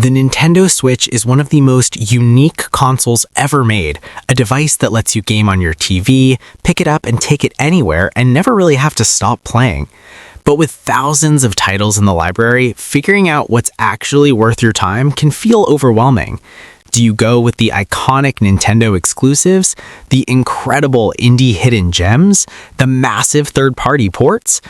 The Nintendo Switch is one of the most unique consoles ever made, a device that lets you game on your TV, pick it up and take it anywhere, and never really have to stop playing. But with thousands of titles in the library, figuring out what's actually worth your time can feel overwhelming. Do you go with the iconic Nintendo exclusives, the incredible indie hidden gems, the massive third-party ports?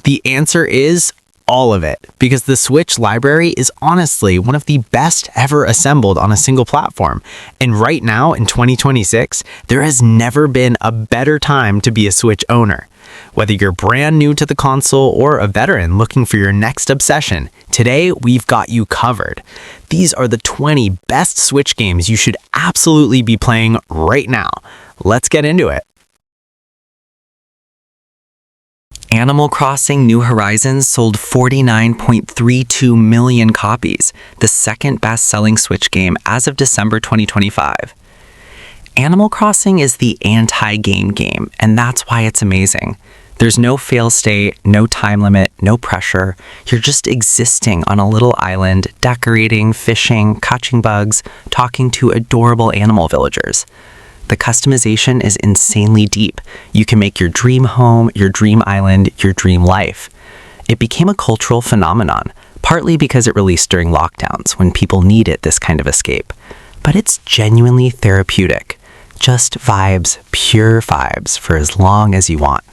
The answer is all of it, because the Switch library is honestly one of the best ever assembled on a single platform. And right now, in 2026, there has never been a better time to be a Switch owner. Whether you're brand new to the console or a veteran looking for your next obsession, today we've got you covered. These are the 20 best Switch games you should absolutely be playing right now. Let's get into it. Animal Crossing: New Horizons sold 49.32 million copies, the second best-selling Switch game as of December 2025. Animal Crossing is the anti-game game, and that's why it's amazing. There's no fail state, no time limit, no pressure. You're just existing on a little island, decorating, fishing, catching bugs, talking to adorable animal villagers. The customization is insanely deep. You can make your dream home, your dream island, your dream life. It became a cultural phenomenon, partly because it released during lockdowns when people needed this kind of escape. But it's genuinely therapeutic. Just vibes, pure vibes, for as long as you want.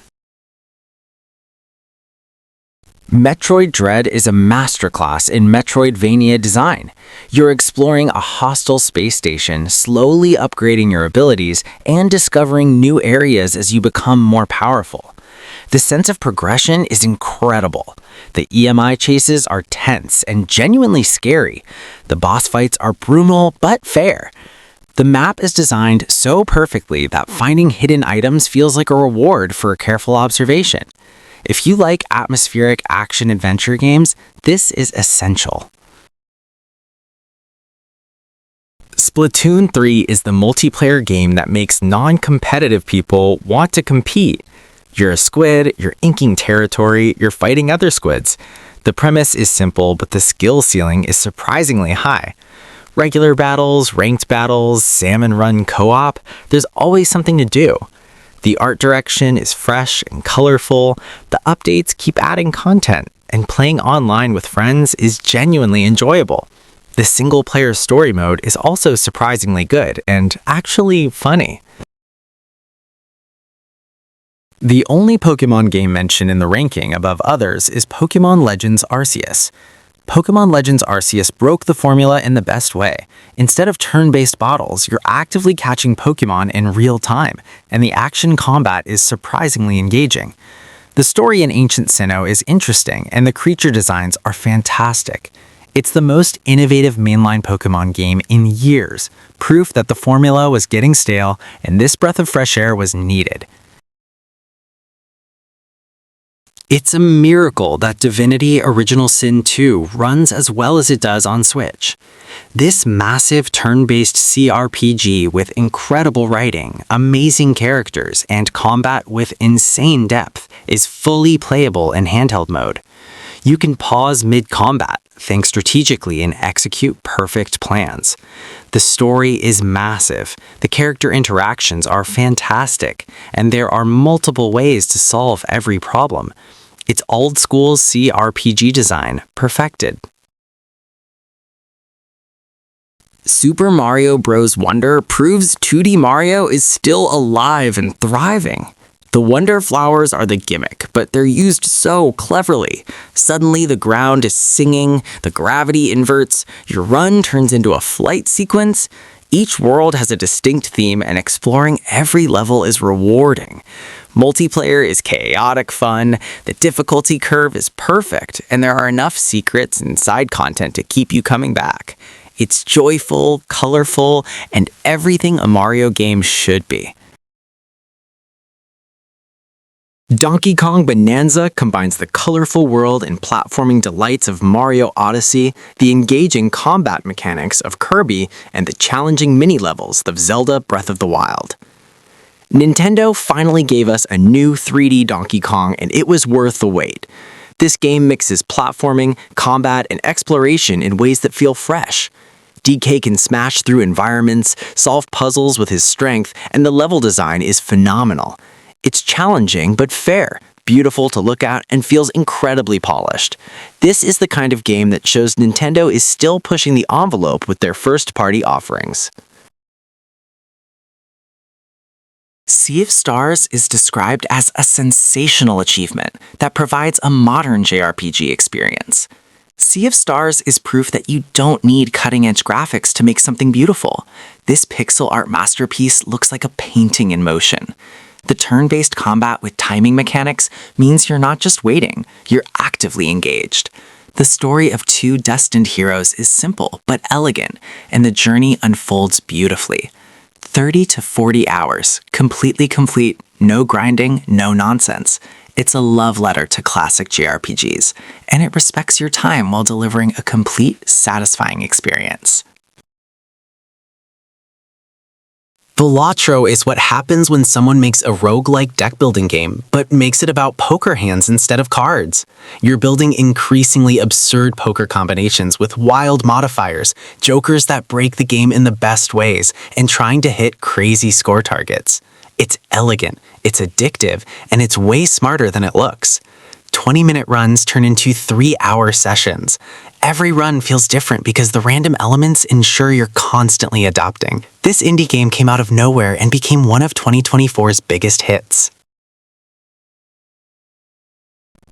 Metroid Dread is a masterclass in Metroidvania design. You're exploring a hostile space station, slowly upgrading your abilities, and discovering new areas as you become more powerful. The sense of progression is incredible. The EMI chases are tense and genuinely scary. The boss fights are brutal but fair. The map is designed so perfectly that finding hidden items feels like a reward for careful observation. If you like atmospheric action-adventure games, this is essential. Splatoon 3 is the multiplayer game that makes non-competitive people want to compete. You're a squid, you're inking territory, you're fighting other squids. The premise is simple, but the skill ceiling is surprisingly high. Regular battles, ranked battles, salmon run co-op, there's always something to do. The art direction is fresh and colorful, the updates keep adding content, and playing online with friends is genuinely enjoyable. The single-player story mode is also surprisingly good and actually funny. The only Pokemon game mentioned in the ranking above others is Pokemon Legends Arceus. Pokemon Legends Arceus broke the formula in the best way. Instead of turn-based battles, you're actively catching Pokemon in real time, and the action combat is surprisingly engaging. The story in Ancient Sinnoh is interesting, and the creature designs are fantastic. It's the most innovative mainline Pokemon game in years, proof that the formula was getting stale, and this breath of fresh air was needed. It's a miracle that Divinity Original Sin 2 runs as well as it does on Switch. This massive turn-based CRPG with incredible writing, amazing characters, and combat with insane depth is fully playable in handheld mode. You can pause mid-combat, think strategically, and execute perfect plans. The story is massive, the character interactions are fantastic, and there are multiple ways to solve every problem. It's old-school CRPG design, perfected. Super Mario Bros. Wonder proves 2D Mario is still alive and thriving. The Wonder Flowers are the gimmick, but they're used so cleverly. Suddenly the ground is singing, the gravity inverts, your run turns into a flight sequence. Each world has a distinct theme, and exploring every level is rewarding. Multiplayer is chaotic fun, the difficulty curve is perfect, and there are enough secrets and side content to keep you coming back. It's joyful, colorful, and everything a Mario game should be. Donkey Kong Bonanza combines the colorful world and platforming delights of Mario Odyssey, the engaging combat mechanics of Kirby, and the challenging mini-levels of Zelda Breath of the Wild. Nintendo finally gave us a new 3D Donkey Kong, and it was worth the wait. This game mixes platforming, combat, and exploration in ways that feel fresh. DK can smash through environments, solve puzzles with his strength, and the level design is phenomenal. It's challenging but fair, beautiful to look at, and feels incredibly polished. This is the kind of game that shows Nintendo is still pushing the envelope with their first-party offerings. Sea of Stars is described as a sensational achievement that provides a modern JRPG experience. Sea of Stars is proof that you don't need cutting-edge graphics to make something beautiful. This pixel art masterpiece looks like a painting in motion. The turn-based combat with timing mechanics means you're not just waiting, you're actively engaged. The story of two destined heroes is simple but elegant, and the journey unfolds beautifully. 30 to 40 hours, completely complete, no grinding, no nonsense. It's a love letter to classic JRPGs, and it respects your time while delivering a complete, satisfying experience. Balatro is what happens when someone makes a roguelike deck-building game, but makes it about poker hands instead of cards. You're building increasingly absurd poker combinations with wild modifiers, jokers that break the game in the best ways, and trying to hit crazy score targets. It's elegant, it's addictive, and it's way smarter than it looks. 20-minute runs turn into 3-hour sessions. Every run feels different because the random elements ensure you're constantly adapting. This indie game came out of nowhere and became one of 2024's biggest hits.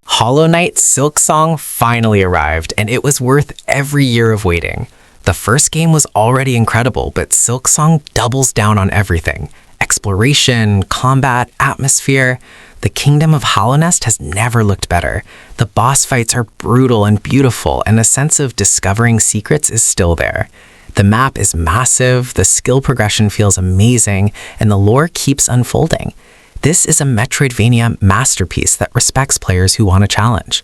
Hollow Knight Silksong finally arrived, and it was worth every year of waiting. The first game was already incredible, but Silksong doubles down on everything. Exploration, combat, atmosphere. The Kingdom of Hallownest has never looked better. The boss fights are brutal and beautiful, and a sense of discovering secrets is still there. The map is massive, the skill progression feels amazing, and the lore keeps unfolding. This is a Metroidvania masterpiece that respects players who want a challenge.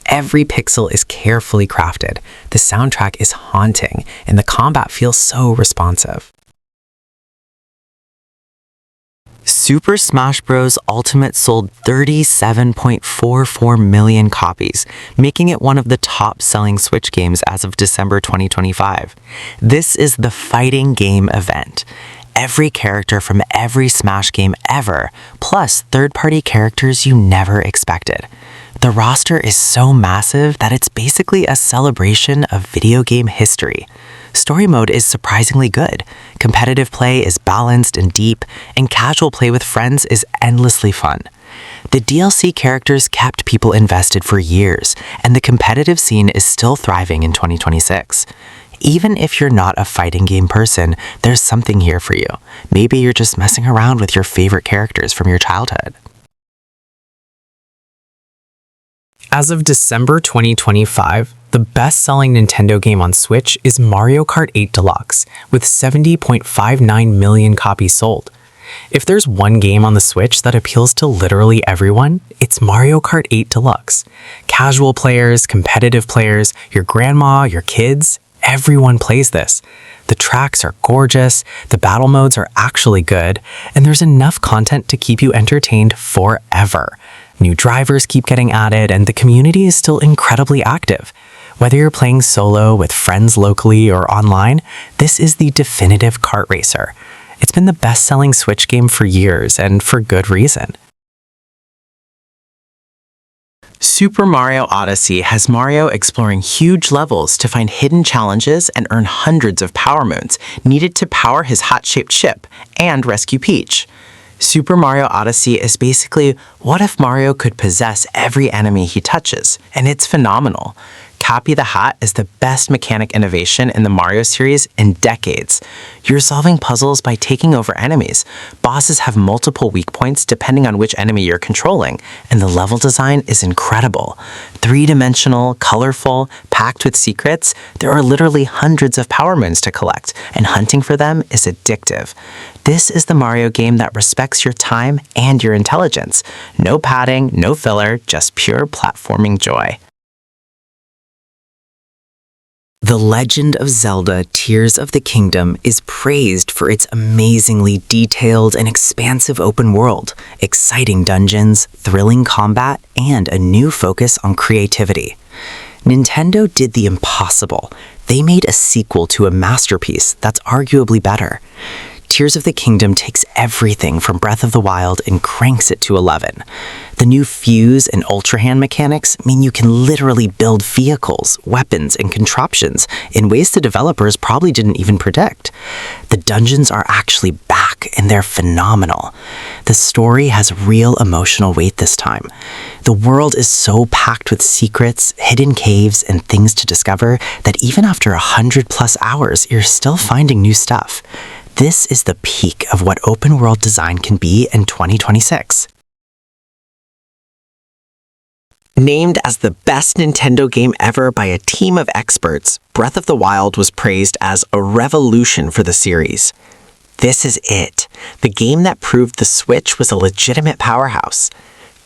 Every pixel is carefully crafted, the soundtrack is haunting, and the combat feels so responsive. Super Smash Bros. Ultimate sold 37.44 million copies, making it one of the top-selling Switch games as of December 2025. This is the fighting game event. Every character from every Smash game ever, plus third-party characters you never expected. The roster is so massive that it's basically a celebration of video game history. Story mode is surprisingly good, competitive play is balanced and deep, and casual play with friends is endlessly fun. The DLC characters kept people invested for years, and the competitive scene is still thriving in 2026. Even if you're not a fighting game person, there's something here for you. Maybe you're just messing around with your favorite characters from your childhood. As of December 2025, the best-selling Nintendo game on Switch is Mario Kart 8 Deluxe, with 70.59 million copies sold. If there's one game on the Switch that appeals to literally everyone, it's Mario Kart 8 Deluxe. Casual players, competitive players, your grandma, your kids, everyone plays this. The tracks are gorgeous, the battle modes are actually good, and there's enough content to keep you entertained forever. New drivers keep getting added, and the community is still incredibly active. Whether you're playing solo with friends locally or online, this is the definitive kart racer. It's been the best-selling Switch game for years, and for good reason. Super Mario Odyssey has Mario exploring huge levels to find hidden challenges and earn hundreds of power moons needed to power his hot-shaped ship and rescue Peach. Super Mario Odyssey is basically what if Mario could possess every enemy he touches, and it's phenomenal. Copy the Hat is the best mechanic innovation in the Mario series in decades. You're solving puzzles by taking over enemies. Bosses have multiple weak points depending on which enemy you're controlling, and the level design is incredible. Three-dimensional, colorful, packed with secrets, there are literally hundreds of power moons to collect, and hunting for them is addictive. This is the Mario game that respects your time and your intelligence. No padding, no filler, just pure platforming joy. The Legend of Zelda Tears of the Kingdom is praised for its amazingly detailed and expansive open world, exciting dungeons, thrilling combat, and a new focus on creativity. Nintendo did the impossible. They made a sequel to a masterpiece that's arguably better. Tears of the Kingdom takes everything from Breath of the Wild and cranks it to 11. The new fuse and Ultra Hand mechanics mean you can literally build vehicles, weapons, and contraptions in ways the developers probably didn't even predict. The dungeons are actually back, and they're phenomenal. The story has real emotional weight this time. The world is so packed with secrets, hidden caves, and things to discover that even after 100+ hours, you're still finding new stuff. This is the peak of what open world design can be in 2026. Named as the best Nintendo game ever by a team of experts, Breath of the Wild was praised as a revolution for the series. This is it, the game that proved the Switch was a legitimate powerhouse.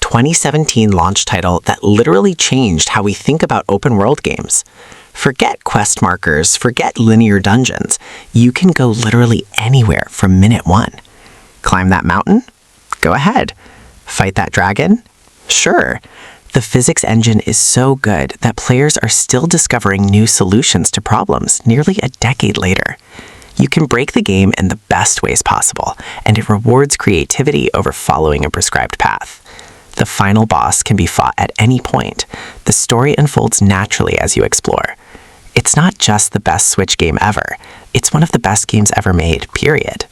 2017 launch title that literally changed how we think about open world games. Forget quest markers, forget linear dungeons. You can go literally anywhere from minute 1. Climb that mountain? Go ahead. Fight that dragon? Sure. The physics engine is so good that players are still discovering new solutions to problems nearly a decade later. You can break the game in the best ways possible, and it rewards creativity over following a prescribed path. The final boss can be fought at any point. The story unfolds naturally as you explore. It's not just the best Switch game ever. It's one of the best games ever made, period.